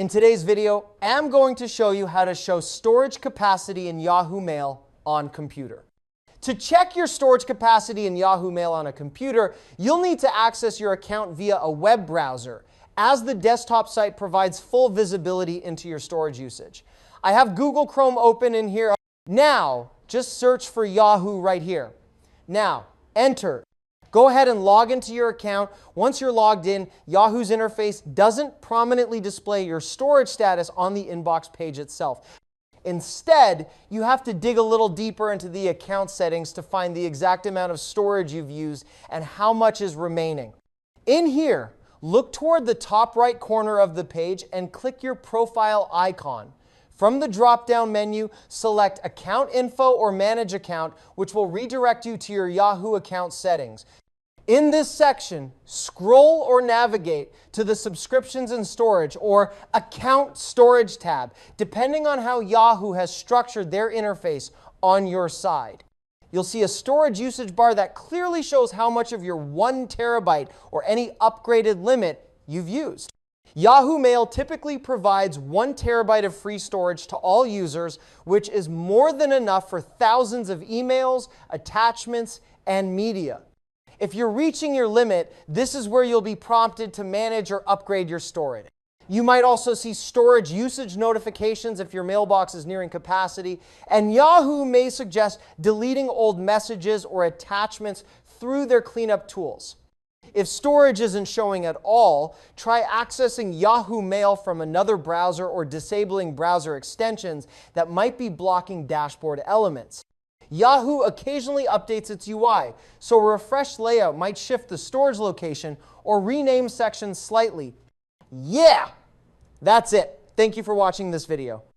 In today's video, I'm going to show you how to show storage capacity in Yahoo Mail on computer. To check your storage capacity in Yahoo Mail on a computer, you'll need to access your account via a web browser, as the desktop site provides full visibility into your storage usage. I have Google Chrome open in here. Now, just search for Yahoo right here. Now, enter. Go ahead and log into your account. Once you're logged in, Yahoo's interface doesn't prominently display your storage status on the inbox page itself. Instead, you have to dig a little deeper into the account settings to find the exact amount of storage you've used and how much is remaining. In here, look toward the top right corner of the page and click your profile icon. From the drop-down menu, select Account Info or Manage Account, which will redirect you to your Yahoo account settings. In this section, scroll or navigate to the Subscriptions and Storage or Account Storage tab, depending on how Yahoo has structured their interface on your side. You'll see a storage usage bar that clearly shows how much of your 1 terabyte or any upgraded limit you've used. Yahoo Mail typically provides 1 terabyte of free storage to all users, which is more than enough for thousands of emails, attachments, and media. If you're reaching your limit, this is where you'll be prompted to manage or upgrade your storage. You might also see storage usage notifications if your mailbox is nearing capacity, and Yahoo may suggest deleting old messages or attachments through their cleanup tools. If storage isn't showing at all, try accessing Yahoo Mail from another browser or disabling browser extensions that might be blocking dashboard elements. Yahoo occasionally updates its UI, so a refreshed layout might shift the storage location or rename sections slightly. Yeah! That's it. Thank you for watching this video.